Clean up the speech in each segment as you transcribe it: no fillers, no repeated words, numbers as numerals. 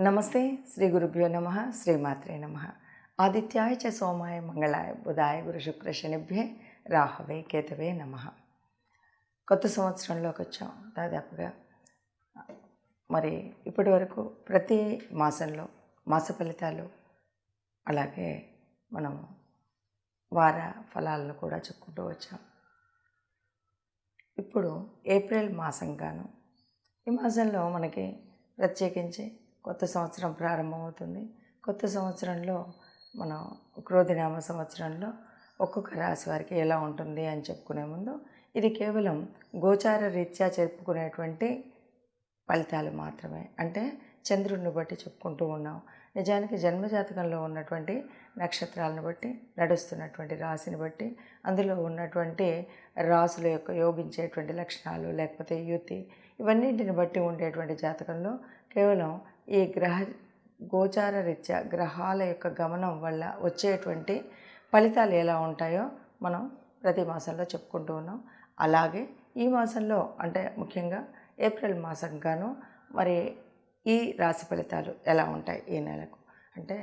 నమస్తే. శ్రీ గురుభ్యో నమ. శ్రీమాత్రే నమ. ఆదిత్యాయ చ సోమాయ మంగళాయ బుధాయ గురు శుక్ర శనిభ్యే రాహవే కేతవే నమ. కొత్త సంవత్సరంలోకి వచ్చాం దాదాపుగా. మరి ఇప్పటి వరకు ప్రతి మాసంలో మాస ఫలితాలు, అలాగే మనం వార ఫలాలను కూడా చెప్పుకుంటూ వచ్చాం. ఇప్పుడు ఏప్రిల్ మాసంగాను, ఈ మాసంలో మనకి ప్రత్యేకించి కొత్త సంవత్సరం ప్రారంభమవుతుంది. కొత్త సంవత్సరంలో మనం క్రోధినామ సంవత్సరంలో ఒక్కొక్క రాశి వారికి ఎలా ఉంటుంది అని చెప్పుకునే ముందు, ఇది కేవలం గోచార రీత్యా చెప్పుకునేటువంటి ఫలితాలు మాత్రమే. అంటే చంద్రుడిని బట్టి చెప్పుకుంటూ ఉన్నాం. నిజానికి జన్మజాతకంలో ఉన్నటువంటి నక్షత్రాలను బట్టి, నడుస్తున్నటువంటి రాశిని బట్టి, అందులో ఉన్నటువంటి రాసుల యొక్క యోగించేటువంటి లక్షణాలు, లేకపోతే యుతి, ఇవన్నింటిని బట్టి ఉండేటువంటి జాతకంలో కేవలం ఈ గోచార రీత్యా గ్రహాల యొక్క గమనం వల్ల వచ్చేటువంటి ఫలితాలు ఎలా ఉంటాయో మనం ప్రతి మాసంలో చెప్పుకుంటూ ఉన్నాం. అలాగే ఈ మాసంలో, అంటే ముఖ్యంగా ఏప్రిల్ మాసంగాను మరి ఈ రాశి ఫలితాలు ఎలా ఉంటాయి ఈ నెలకు, అంటే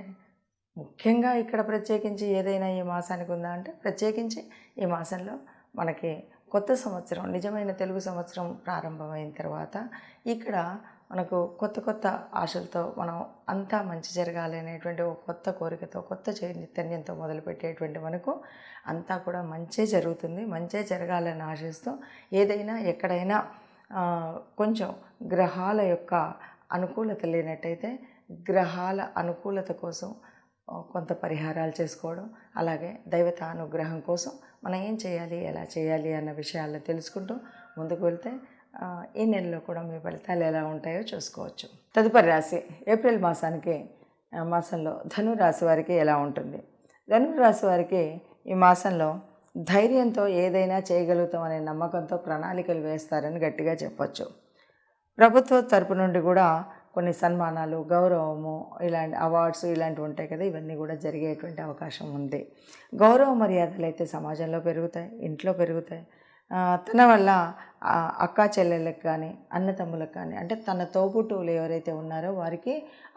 ముఖ్యంగా ఇక్కడ ప్రత్యేకించి ఏదైనా ఈ మాసానికి ఉందా అంటే, ప్రత్యేకించి ఈ మాసంలో మనకి కొత్త సంవత్సరం, నిజమైన తెలుగు సంవత్సరం ప్రారంభమైన తర్వాత ఇక్కడ మనకు కొత్త కొత్త ఆశలతో మనం అంతా మంచి జరగాలి అనేటువంటి ఒక కొత్త కోరికతో, కొత్త చైతన్యంతో మొదలుపెట్టేటువంటి మనకు అంతా కూడా మంచే జరుగుతుంది. మంచే జరగాలని ఆశిస్తూ ఏదైనా ఎక్కడైనా కొంచెం గ్రహాల యొక్క అనుకూలత లేనట్టయితే గ్రహాల అనుకూలత కోసం కొంత పరిహారాలు చేసుకోవడం, అలాగే దైవత అనుగ్రహం కోసం మనం ఏం చేయాలి, ఎలా చేయాలి అన్న విషయాలను తెలుసుకుంటూ ముందుకు వెళ్తే ఈ నెలలో కూడా మీ ఫలితాలు ఎలా ఉంటాయో చూసుకోవచ్చు. తదుపరి రాశి ఏప్రిల్ మాసంలో ధను రాశి వారికి ఎలా ఉంటుంది. ధను రాశి వారికి ఈ మాసంలో ధైర్యంతో ఏదైనా చేయగలుగుతాం అనే నమ్మకంతో ప్రణాళికలు వేస్తారని గట్టిగా చెప్పొచ్చు. ప్రభుత్వ తరపు నుండి కూడా కొన్ని సన్మానాలు, గౌరవము, ఇలాంటి అవార్డ్స్ ఇలాంటివి ఉంటాయి కదా, ఇవన్నీ కూడా జరిగేటువంటి అవకాశం ఉంది. గౌరవ మర్యాదలు అయితే సమాజంలో పెరుగుతాయి, ఇంట్లో పెరుగుతాయి. తన వల్ల అక్కా చెల్లెళ్ళకి కానీ, అన్నతమ్ములకు కానీ, అంటే తన తోబుట్టువులు ఎవరైతే ఉన్నారో వారికి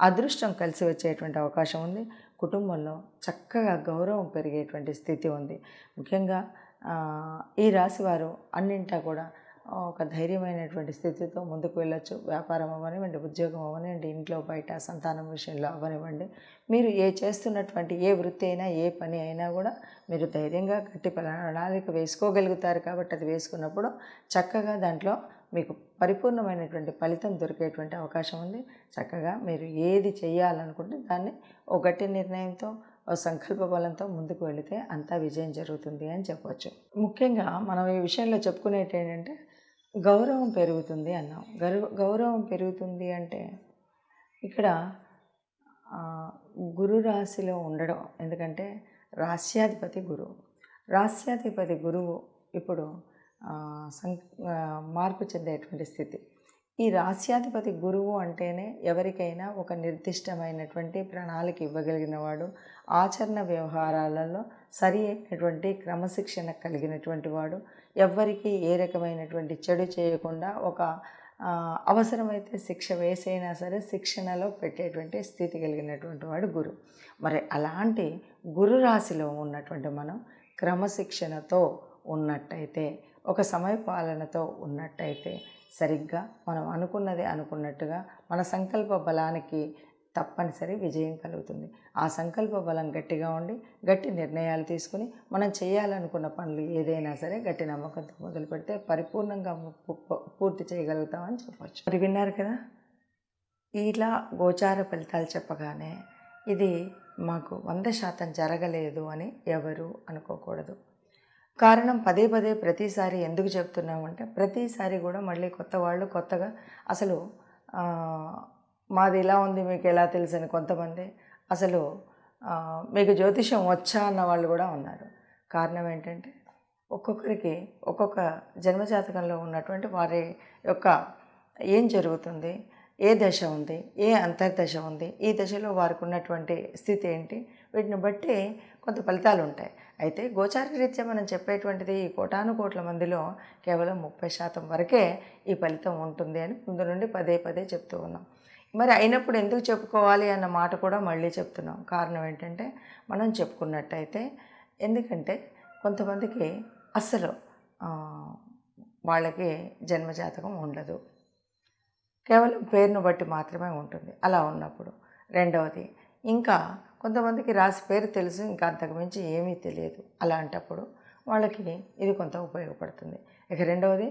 అదృష్టం కలిసి వచ్చేటువంటి అవకాశం ఉంది. కుటుంబంలో చక్కగా గౌరవం పెరిగేటువంటి స్థితి ఉంది. ముఖ్యంగా ఈ రాశి వారు అన్నింటా కూడా ఒక ధైర్యమైనటువంటి స్థితితో ముందుకు వెళ్ళొచ్చు. వ్యాపారం అవ్వనివ్వండి, ఉద్యోగం అవ్వనివ్వండి, ఇంట్లో బయట సంతానం విషయంలో అవ్వనివ్వండి, మీరు చేస్తున్నటువంటి ఏ వృత్తి అయినా, ఏ పని అయినా కూడా మీరు ధైర్యంగా గట్టి ప్రణాళిక వేసుకోగలుగుతారు. కాబట్టి అది వేసుకున్నప్పుడు చక్కగా దాంట్లో మీకు పరిపూర్ణమైనటువంటి ఫలితం దొరికేటువంటి అవకాశం ఉంది. చక్కగా మీరు ఏది చేయాలనుకుంటే దాన్ని ఒక గట్టి నిర్ణయంతో, సంకల్ప బలంతో ముందుకు వెళితే అంతా విజయం జరుగుతుంది అని చెప్పవచ్చు. ముఖ్యంగా మనం ఈ విషయంలో చెప్పుకునేది ఏంటంటే, గౌరవం పెరుగుతుంది అన్నాం. గౌరవం పెరుగుతుంది అంటే ఇక్కడ గురు రాశిలో ఉండడం, ఎందుకంటే రాశ్యాధిపతి గురువు ఇప్పుడు మార్పు చెందేటువంటి స్థితి. ఈ రాశ్యాధిపతి గురువు అంటేనే ఎవరికైనా ఒక నిర్దిష్టమైనటువంటి ప్రణాళిక ఇవ్వగలిగిన వాడు, ఆచరణ వ్యవహారాలలో సరి అయినటువంటి క్రమశిక్షణ కలిగినటువంటి వాడు, ఎవ్వరికీ ఏ రకమైనటువంటి చెడు చేయకుండా ఒక అవసరమైతే శిక్ష వేసైనా సరే శిక్షణలో పెట్టేటువంటి స్థితి కలిగినటువంటి వాడు గురు. మరి అలాంటి గురు రాశిలో ఉన్నటువంటి మనం క్రమశిక్షణతో ఉన్నట్టయితే, ఒక సమయపాలనతో ఉన్నట్టయితే సరిగ్గా మనం అనుకున్నది అనుకున్నట్టుగా మన సంకల్ప బలానికి తప్పనిసరి విజయం కలుగుతుంది. ఆ సంకల్ప బలం గట్టిగా ఉండి గట్టి నిర్ణయాలు తీసుకుని మనం చేయాలనుకున్న పనులు ఏదైనా సరే గట్టి నమ్మకంతో మొదలు పెడితే పరిపూర్ణంగా పూర్తి చేయగలుగుతామని చెప్పవచ్చు. మరి విన్నారు కదా, ఇలా గోచార ఫలితాలు చెప్పగానే ఇది మాకు 100% జరగలేదు అని ఎవరు అనుకోకూడదు. కారణం పదే ప్రతిసారి ఎందుకు చెప్తున్నామంటే, ప్రతిసారి కూడా మళ్ళీ కొత్త వాళ్ళు కొత్తగా అసలు మాది ఇలా ఉంది మీకు ఎలా తెలుసు అని కొంతమంది, అసలు మీకు జ్యోతిషం వచ్చా అన్న వాళ్ళు కూడా ఉన్నారు. కారణం ఏంటంటే, ఒక్కొక్కరికి ఒక్కొక్క జన్మజాతకంలో ఉన్నటువంటి వారి యొక్క ఏం జరుగుతుంది, ఏ దశ ఉంది, ఏ అంతర్దశ ఉంది, ఈ దశలో వారికి ఉన్నటువంటి స్థితి ఏంటి, వీటిని బట్టి కొంత ఫలితాలు ఉంటాయి. అయితే గోచార రీత్యా మనం చెప్పేటువంటిది ఈ కోటానుకోట్ల మందిలో కేవలం 30% వరకే ఈ ఫలితం ఉంటుంది అని ముందు నుండి పదే చెప్తూ ఉన్నాం. మరి అయినప్పుడు ఎందుకు చెప్పుకోవాలి అన్న మాట కూడా మళ్ళీ చెప్తున్నాం. కారణం ఏంటంటే మనం చెప్పుకున్నట్టయితే, ఎందుకంటే కొంతమందికి అస్సలు ఆహ్, వాళ్ళకి జన్మజాతకం ఉండదు. కేవలం పేరును బట్టి మాత్రమే ఉంటుంది. అలా ఉన్నప్పుడు రెండవది, ఇంకా కొంతమందికి రాశి పేరు తెలుసు, ఇంకా అంతకు మించి ఏమీ తెలియదు. అలాంటప్పుడు వాళ్ళకి ఇది కొంత ఉపయోగపడుతుంది. ఇక రెండవది,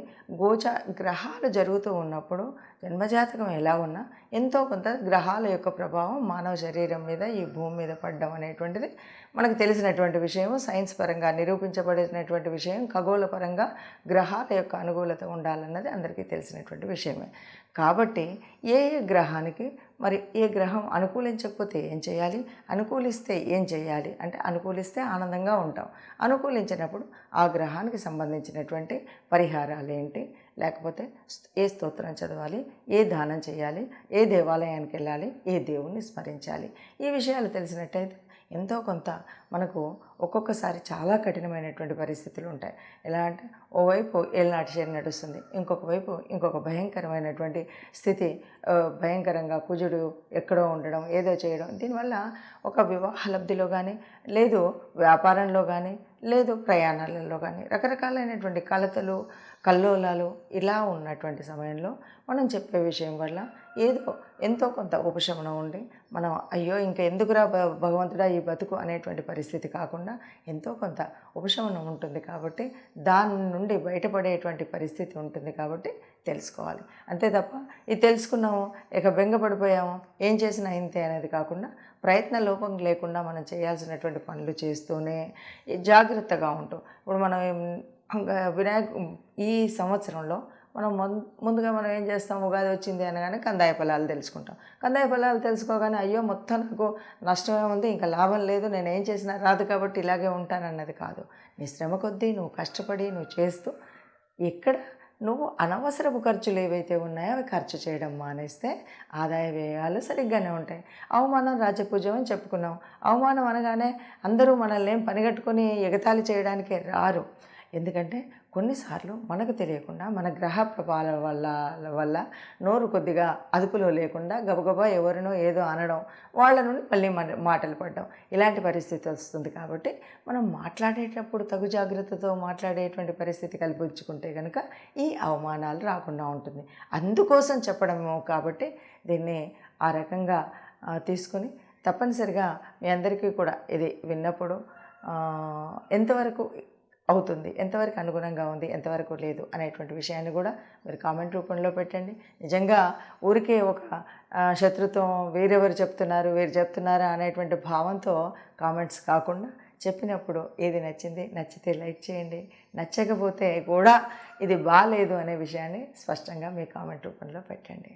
గ్రహాలు జరుగుతూ ఉన్నప్పుడు జన్మజాతకం ఎలా ఉన్నా ఎంతో కొంత గ్రహాల యొక్క ప్రభావం మానవ శరీరం మీద, ఈ భూమి మీద పడడం అనేటువంటిది మనకు తెలిసినటువంటి విషయం. సైన్స్ పరంగా నిరూపించబడినటువంటి విషయం. ఖగోళ పరంగా గ్రహాల యొక్క అనుకూలత ఉండాలన్నది అందరికీ తెలిసినటువంటి విషయమే. కాబట్టి ఏ ఏ గ్రహానికి మరి ఏ గ్రహం అనుకూలించకపోతే ఏం చేయాలి, అనుకూలిస్తే ఏం చేయాలి అంటే, అనుకూలిస్తే ఆనందంగా ఉంటాం, అనుకూలించినప్పుడు ఆ గ్రహానికి సంబంధించినటువంటి పరిహారాలు ఏంటి, లేకపోతే ఏ స్తోత్రం చదవాలి, ఏ దానం చేయాలి, ఏ దేవాలయానికి వెళ్ళాలి, ఏ దేవుణ్ణి స్మరించాలి, ఈ విషయాలు తెలిసినట్టయితే ఎంతో కొంత మనకు ఒక్కొక్కసారి చాలా కఠినమైనటువంటి పరిస్థితులు ఉంటాయి. ఎలా అంటే, ఓవైపు ఏళ్ళనాటి శని నడుస్తుంది, ఇంకొక వైపు ఇంకొక భయంకరమైనటువంటి స్థితి, భయంకరంగా కుజుడు ఎక్కడో ఉండడం, ఏదో చేయడం, దీనివల్ల ఒక వివాహ లబ్ధిలో కానీ, లేదు వ్యాపారంలో కానీ, లేదు ప్రయాణాలలో కానీ రకరకాలైనటువంటి కలతలు, కల్లోలాలు ఇలా ఉన్నటువంటి సమయంలో మనం చెప్పే విషయం వల్ల ఏదో ఎంతో కొంత ఉపశమనం ఉండి, మనం అయ్యో ఇంకా ఎందుకురా భగవంతుడా ఈ బతుకు అనేటువంటి పరిస్థితి కాకుండా ఎంతో కొంత ఉపశమనం ఉంటుంది. కాబట్టి దాని నుండి బయటపడేటువంటి పరిస్థితి ఉంటుంది. కాబట్టి తెలుసుకోవాలి. అంతే తప్ప ఇది తెలుసుకున్నాము ఇక బెంగపడిపోయాము, ఏం చేసినా ఇంతే అనేది కాకుండా, ప్రయత్న లోపం లేకుండా మనం చేయాల్సినటువంటి పనులు చేస్తూనే జాగ్రత్తగా ఉంటాం. ఇప్పుడు మనం ఈ సంవత్సరంలో మనం ముందుగా మనం ఏం చేస్తాం, ఉగాది వచ్చింది అనగానే కందాయ ఫలాలు తెలుసుకుంటాం. కందాయ ఫలాలు తెలుసుకోగానే అయ్యో మొత్తం నాకు నష్టమే ఉంది, ఇంకా లాభం లేదు, నేను ఏం చేసినా రాదు కాబట్టి ఇలాగే ఉంటానన్నది కాదు. నీ శ్రమ కొద్దీ నువ్వు కష్టపడి నువ్వు చేస్తూ, ఇక్కడ నువ్వు అనవసరపు ఖర్చులు ఏవైతే ఉన్నాయో అవి ఖర్చు చేయడం మానేస్తే ఆదాయ వ్యయాలు సరిగ్గానే ఉంటాయి. అవమానం రాజపూజ్యం అని చెప్పుకున్నాం. అవమానం అనగానే అందరూ మనల్ని ఏం పనిగట్టుకొని ఎగతాళి చేయడానికే రారు. ఎందుకంటే కొన్నిసార్లు మనకు తెలియకుండా మన గ్రహ ప్రభావాల వల్ల నోరు కొద్దిగా అదుపులో లేకుండా గబగబా ఎవరినో ఏదో అనడం, వాళ్ళ నుండి మళ్ళీ మాటలు పడడం, ఇలాంటి పరిస్థితి వస్తుంది. కాబట్టి మనం మాట్లాడేటప్పుడు తగు జాగ్రత్తతో మాట్లాడేటువంటి పరిస్థితి కల్పించుకుంటే కనుక ఈ అవమానాలు రాకుండా ఉంటుంది. అందుకోసం చెప్పడము. కాబట్టి దీన్ని ఆ రకంగా తీసుకొని తప్పనిసరిగా మీ అందరికీ కూడా ఇది విన్నప్పుడు ఎంతవరకు అవుతుంది, ఎంతవరకు అనుగుణంగా ఉంది, ఎంతవరకు లేదు అనేటువంటి విషయాన్ని కూడా మీరు కామెంట్ రూపంలో పెట్టండి. నిజంగా ఊరికే ఒక శత్రుత్వం, వీరెవరు చెప్తున్నారు వీరు చెప్తున్నారా అనేటువంటి భావంతో కామెంట్స్ కాకుండా, చెప్పినప్పుడు ఏది నచ్చింది, నచ్చితే లైక్ చేయండి, నచ్చకపోతే కూడా ఇది బాలేదు అనే విషయాన్ని స్పష్టంగా మీ కామెంట్ రూపంలో పెట్టండి.